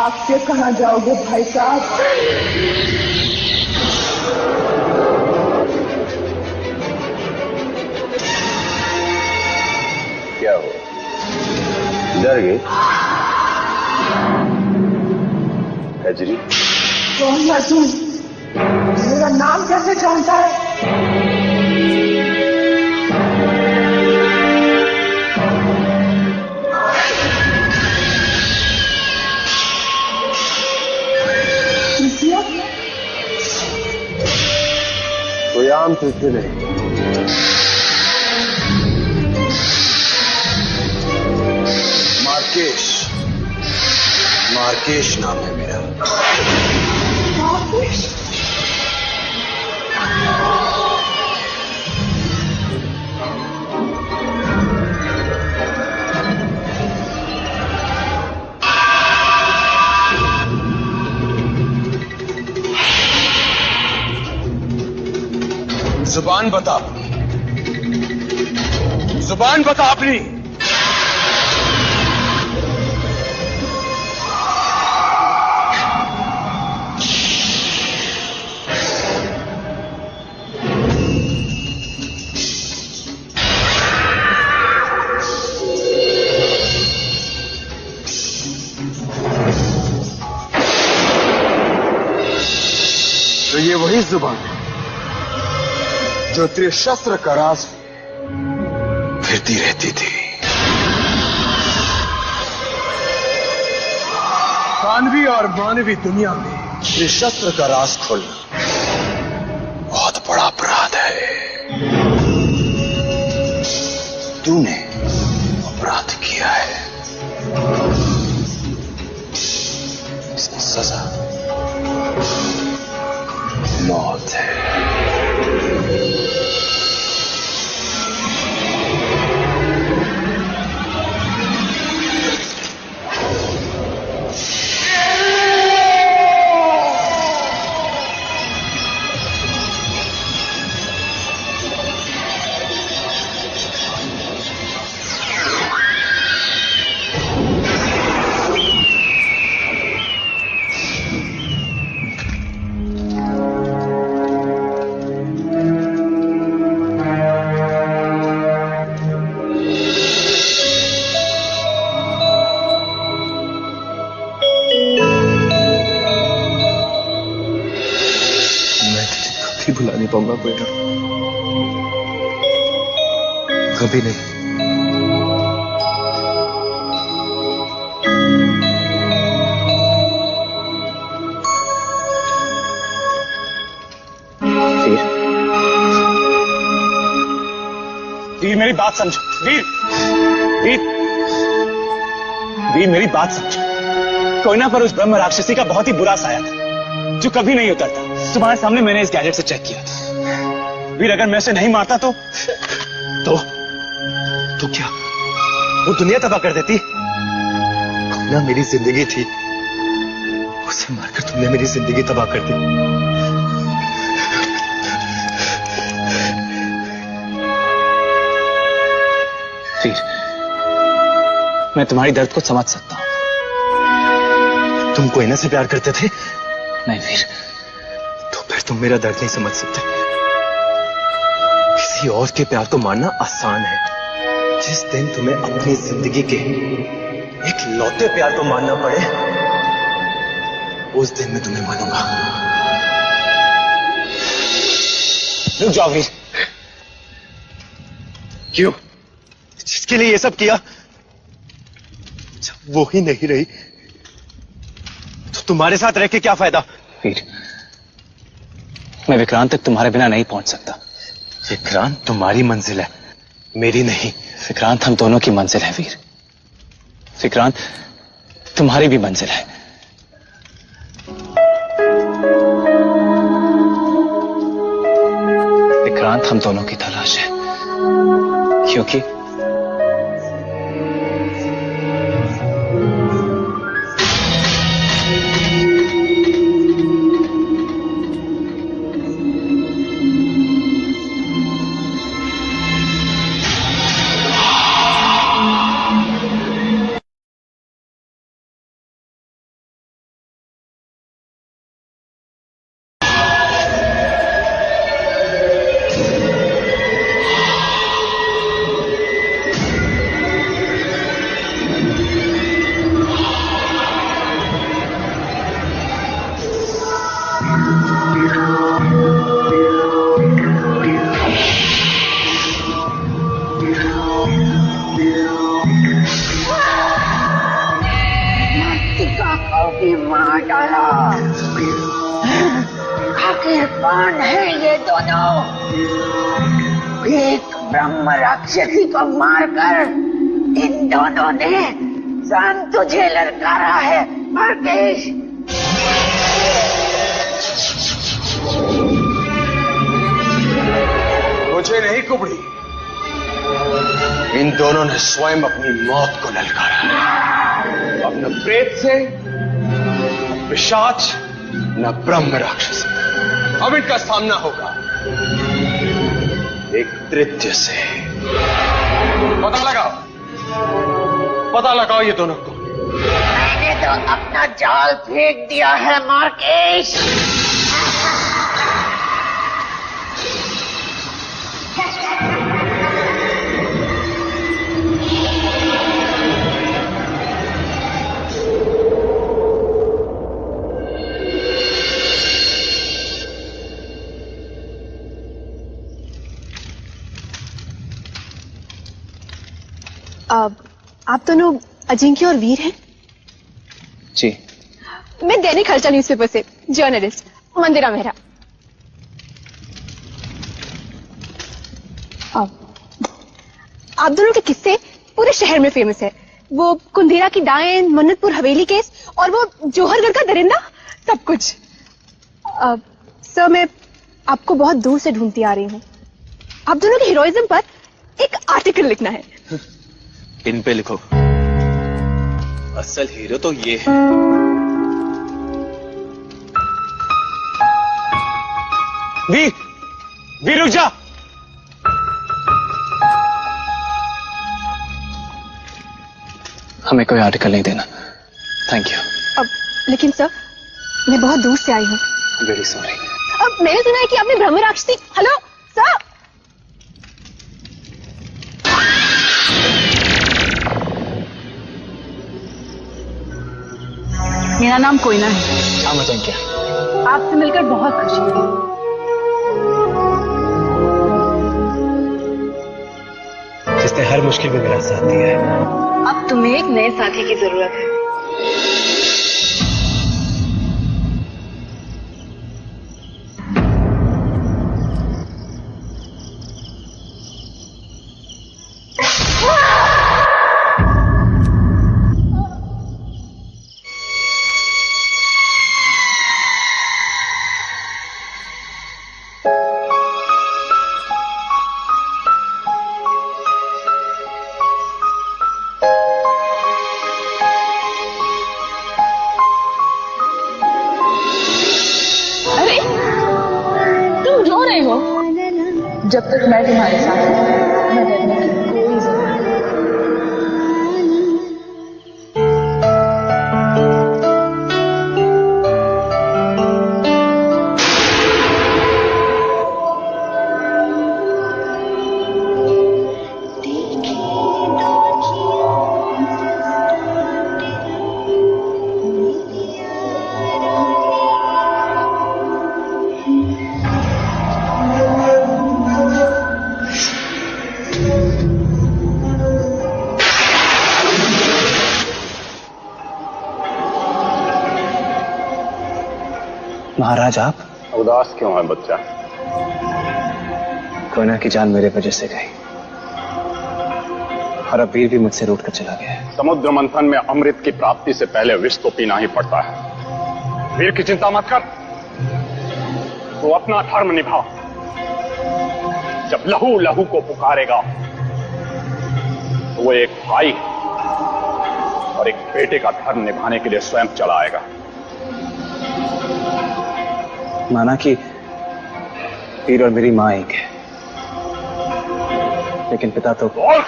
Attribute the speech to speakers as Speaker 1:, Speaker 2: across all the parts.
Speaker 1: भाग के कहाँ जाओगे भाई साहब?
Speaker 2: क्या हुआ? डर गए? हजरी
Speaker 1: कौन है तू? मेरा नाम कैसे जानता है?
Speaker 2: कोई आम तुझसे नहीं, मार्केश, मार्केश नाम है मेरा।
Speaker 1: मार्केश?
Speaker 2: जुबान बता अपनी, जुबान बता अपनी। तो ये वही जुबान है जो त्रिशस्त्र का राज फिरती रहती थी। मानवी और मानवी दुनिया में त्रिशस्त्र का राज खोलना बहुत बड़ा अपराध है। तूने अपराध किया है, इसकी सजा मौत है। कभी भुला नहीं पाऊंगा बेटा, कभी नहीं।
Speaker 3: वीर मेरी बात समझो, वीर वीर वीर मेरी बात समझो। कोयना पर उस ब्रह्म राक्षसी का बहुत ही बुरा साया था जो कभी नहीं उतरता। तुम्हारे सामने मैंने इस गैजेट से चेक किया था। वीर अगर मैं उसे नहीं मारता तो
Speaker 2: क्या वो दुनिया तबाह कर देती? ना मेरी जिंदगी थी, उसे मारकर तुमने मेरी जिंदगी तबाह कर दी।
Speaker 3: वीर मैं तुम्हारी दर्द को समझ सकता हूं।
Speaker 2: तुम कोयना से प्यार करते थे?
Speaker 3: नहीं वीर,
Speaker 2: तो फिर तुम मेरा दर्द नहीं समझ सकते। किसी और के प्यार को मारना आसान है। जिस दिन तुम्हें अपनी जिंदगी के एक लौते प्यार को मानना पड़े, उस दिन मैं तुम्हें मानूंगा।
Speaker 3: रुक जाओ वीर।
Speaker 2: क्यों? जिसके लिए ये सब किया जब वो ही नहीं रही तो तुम्हारे साथ रह के क्या फायदा?
Speaker 3: वीर मैं विक्रांत तक तुम्हारे बिना नहीं पहुंच सकता।
Speaker 2: विक्रांत तुम्हारी मंजिल है, मेरी नहीं।
Speaker 3: विक्रांत हम दोनों की मंजिल है वीर। विक्रांत तुम्हारी भी मंजिल है। विक्रांत हम दोनों की तलाश है, क्योंकि
Speaker 1: आखिर कौन है ये दोनों? एक ब्रह्म राक्षसी को मारकर इन दोनों ने स्वयं तुझे ललकारा है मार्केश।
Speaker 2: मुझे नहीं कुबड़ी, इन दोनों ने स्वयं अपनी मौत को ललकारा। अब न प्रेत से, न पिशाच, न ब्रह्म राक्षस, अब इनका सामना होगा एक तृतीय से। पता लगाओ ये दोनों को।
Speaker 1: मैंने तो अपना जाल फेंक दिया है मार्केश।
Speaker 4: आप दोनों अजिंक्य और वीर हैं?
Speaker 3: जी।
Speaker 4: मैं दैनिक हलचल न्यूज़पेपर से जर्नलिस्ट मंदिरा मेहरा। आप दोनों के किस्से पूरे शहर में फेमस है। वो कुंधेरा की डायन, मन्नतपुर हवेली केस और वो जौहरगढ़ का दरिंदा, सब कुछ। सर, मैं आपको बहुत दूर से ढूंढती आ रही हूँ। आप दोनों के हीरोइज्म पर एक आर्टिकल लिखना है।
Speaker 3: इन पे लिखो। असल हीरो तो ये है। वीर रुक जा। हमें कोई आर्टिकल नहीं देना, थैंक यू।
Speaker 4: लेकिन सर, मैं बहुत दूर से आई हूँ।
Speaker 3: Very sorry.
Speaker 4: अब मैंने सुना है कि आपने ब्रह्म राक्षसी। Hello sir.
Speaker 5: मेरा नाम कोयना है।
Speaker 3: हाँ अजिंक्य।
Speaker 5: आपसे मिलकर बहुत खुशी हुई।
Speaker 2: जिसने हर मुश्किल में मेरा साथ दिया है।
Speaker 5: अब तुम्हें एक नए साथी की जरूरत है। जब तक मैं तुम्हारे साथ हूं, मैं डरने की कोई जरूरत नहीं।
Speaker 3: महाराज, आप
Speaker 6: उदास क्यों है बच्चा?
Speaker 3: कोयना की जान मेरे वजह से गई और अब वीर भी मुझसे रूठ कर चला गया है।
Speaker 6: समुद्र मंथन में अमृत की प्राप्ति से पहले विष तो पीना ही पड़ता है। वीर की चिंता मत कर, तो अपना धर्म निभा। जब लहू लहू को पुकारेगा तो वो एक भाई और एक बेटे का धर्म निभाने के लिए स्वयं चला आएगा।
Speaker 3: माना कि वीर और मेरी मां एक है, लेकिन पिता तो।
Speaker 6: बोल!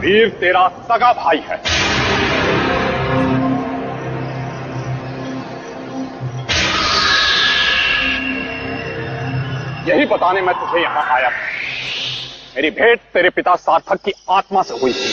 Speaker 6: वीर तेरा सगा भाई है। यही बताने मैं तुझे यहां आया था। मेरी भेंट तेरे पिता सार्थक की आत्मा से हुई थी।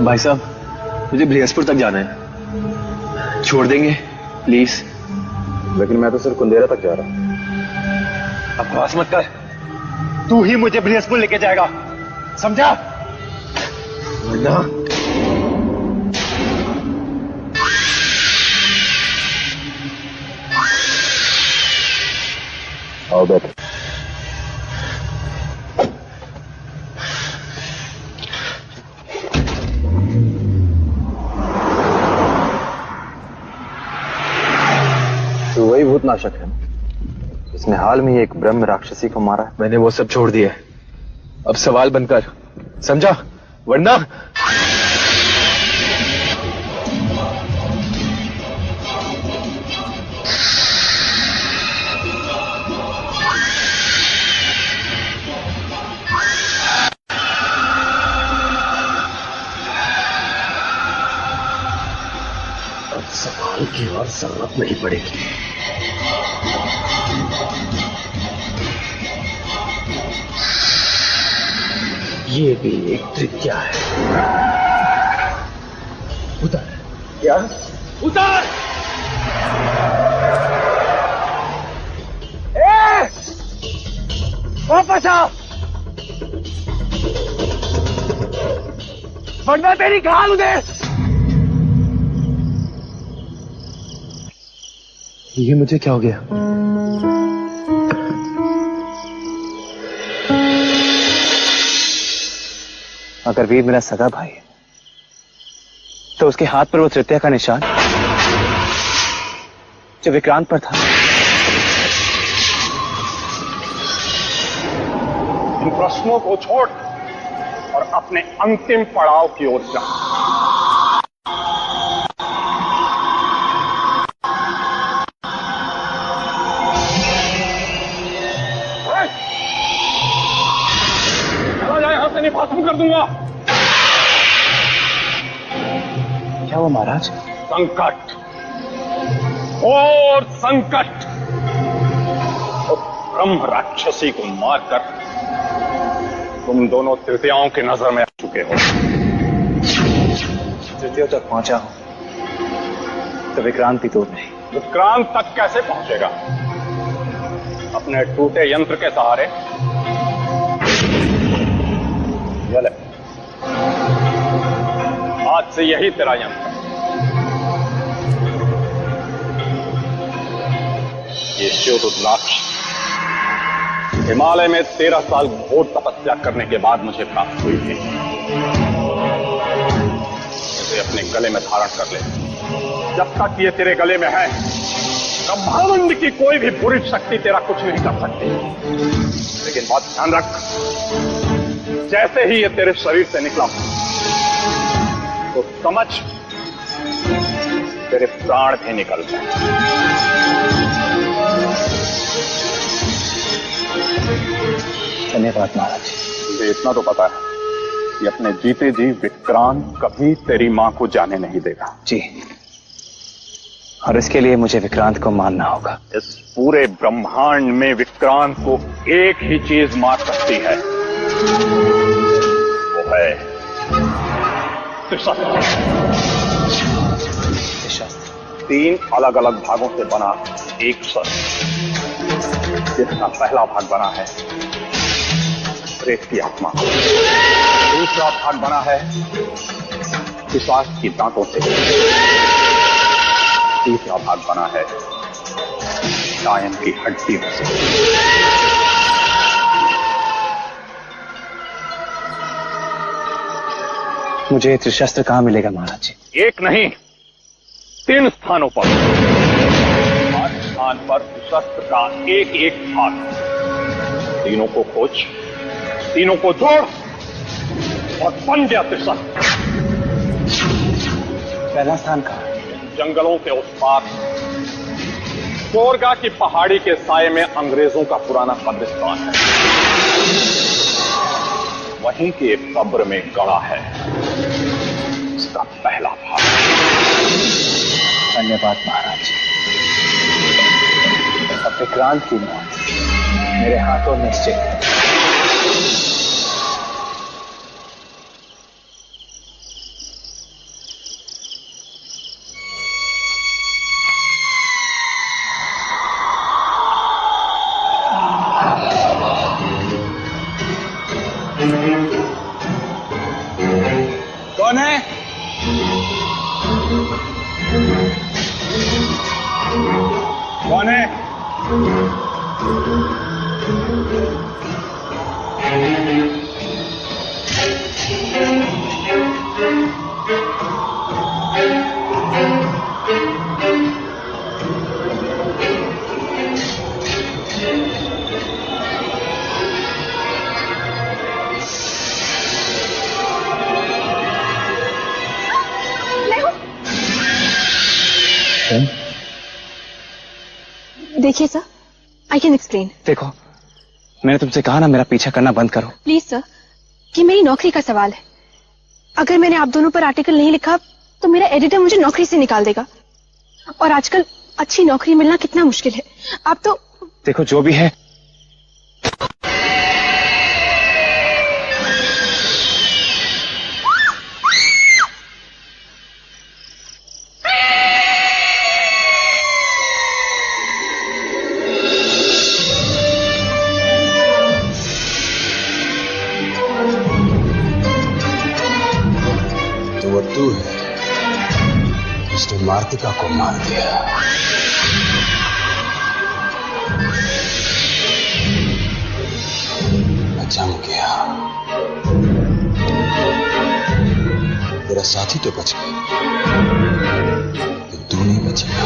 Speaker 3: भाई साहब, मुझे बृहस्पति तक जाना है, छोड़ देंगे प्लीज?
Speaker 6: लेकिन मैं तो सिर्फ कुंदेरा तक जा रहा हूं।
Speaker 3: बकवास मत कर, तू ही मुझे बृहस्पति लेके जाएगा, समझा? वरना
Speaker 6: आओ बैठ।
Speaker 7: तो वही भूतनाशक है जिसने हाल में ही एक ब्रह्म राक्षसी को मारा है।
Speaker 3: मैंने वो सब छोड़ दिया, अब सवाल बनकर, समझा? वरना
Speaker 2: सवाल की और जरूरत नहीं पड़ेगी। ये भी एक तृतीया है। उतार। क्या? उतार! वापस आओ, वरना तेरी खाल उधर।
Speaker 3: ये मुझे क्या हो गया? अगर वीर मेरा सगा भाई है तो उसके हाथ पर वो तृतीया का निशान जो विक्रांत पर था।
Speaker 6: इन प्रश्नों को छोड़ और अपने अंतिम पड़ाव की ओर जा। चला जाए, यहां से नहीं, भाषण कर दूंगा।
Speaker 3: क्या वो महाराज?
Speaker 6: संकट और संकट। तो ब्रह्म राक्षसी को मारकर तुम दोनों तृतीयाओं की नजर में आ चुके हो।
Speaker 3: तृतीयों तक पहुंचा हूं तो विक्रांत भी दूर नहीं।
Speaker 6: विक्रांत तक कैसे पहुंचेगा? अपने टूटे यंत्र के सहारे? गलत। आज से यही तेरा यंत्र। ये शिवरुद्राक्ष हिमालय में 13 साल घोर तपस्या करने के बाद मुझे प्राप्त हुई थी। इसे अपने गले में धारण कर ले। जब तक ये तेरे गले में है, ब्रह्मांड की कोई भी बुरी शक्ति तेरा कुछ नहीं कर सकती। लेकिन बात ध्यान रख, जैसे ही ये तेरे शरीर से निकला तो समझ तेरे प्राण भी निकल गए।
Speaker 3: धन्यवाद महाराज।
Speaker 6: मुझे इतना तो पता है कि अपने जीते जी विक्रांत कभी तेरी मां को जाने नहीं देगा।
Speaker 3: जी, और इसके लिए मुझे विक्रांत को मानना होगा।
Speaker 6: इस पूरे ब्रह्मांड में विक्रांत को एक ही चीज मार सकती है, वो है त्रिशस्त्र। 3 अलग अलग भागों से बना एक शस्त्र, जिसका पहला भाग बना है प्रेत की आत्मा, दूसरा भाग बना है पिशाच की दांतों से, तीसरा भाग बना है डायन की हड्डियों से।
Speaker 3: मुझे त्रिशस्त्र कहां मिलेगा महाराज जी?
Speaker 6: एक नहीं, 3 स्थानों पर। हर स्थान पर त्रिशस्त्र का एक एक भाग। तीनों को खोज, तीनों को जोड़ और बन गया त्रिशस्त्र।
Speaker 3: पहला स्थान कहां?
Speaker 6: जंगलों के उस पार कोरगा की पहाड़ी के साए में अंग्रेजों का पुराना कब्रिस्तान है। वहीं की एक कब्र में गड़ा है उसका पहला भाग।
Speaker 3: धन्यवाद महाराज। अब विक्रांत की मौत मेरे हाथों निश्चित है। कौन है? कौन है?
Speaker 4: देखिए सर, आई कैन एक्सप्लेन।
Speaker 3: देखो, मैंने तुमसे कहा ना मेरा पीछा करना बंद करो।
Speaker 4: प्लीज सर, ये मेरी नौकरी का सवाल है। अगर मैंने आप दोनों पर आर्टिकल नहीं लिखा तो मेरा एडिटर मुझे नौकरी से निकाल देगा, और आजकल अच्छी नौकरी मिलना कितना मुश्किल है। आप तो
Speaker 3: देखो, जो भी है
Speaker 2: तो वो तू है जिसने मार्तिका को मार दिया। मैं जम गया, तेरा साथी तो बच गया, तू नहीं बचेगा।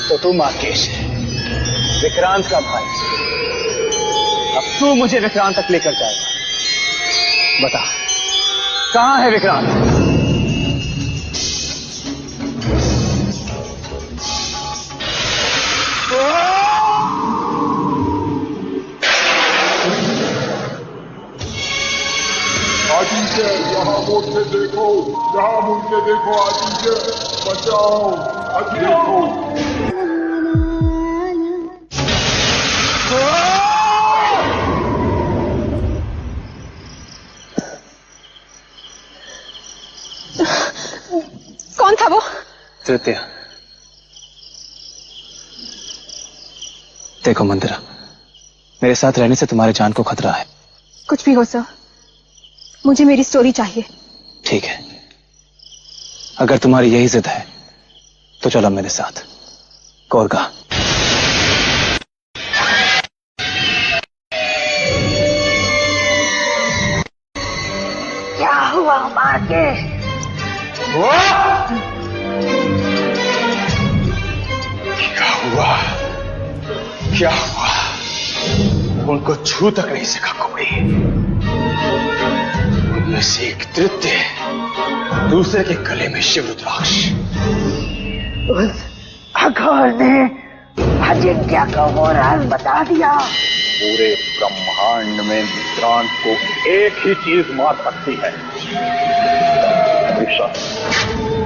Speaker 3: तो तू मार्केश है, विक्रांत का भाई। अब तू मुझे विक्रांत तक लेकर जाएगा। बता, कहां है विक्रांत?
Speaker 8: आदित्य, यहाँ मुझे देखो, यहाँ मुझे देखो आदित्य, बचाओ, देखो।
Speaker 4: कौन था वो?
Speaker 3: तृतीया। देखो मंदिरा, मेरे साथ रहने से तुम्हारी जान को खतरा है।
Speaker 4: कुछ भी हो सर, मुझे मेरी स्टोरी चाहिए।
Speaker 3: ठीक है, अगर तुम्हारी यही जिद है तो चलो मेरे साथ कोरगा।
Speaker 1: क्या हुआ मार्केश?
Speaker 2: क्या हुआ? क्या हुआ? उनको छू तक नहीं सका कोई। उनमें से एक तृतीय, दूसरे के गले में शिव रुद्राक्ष।
Speaker 1: उस अघोर ने अजिंक्य को वो राज बता दिया।
Speaker 6: पूरे ब्रह्मांड में विक्रांत को एक ही चीज मार सकती है, विषम।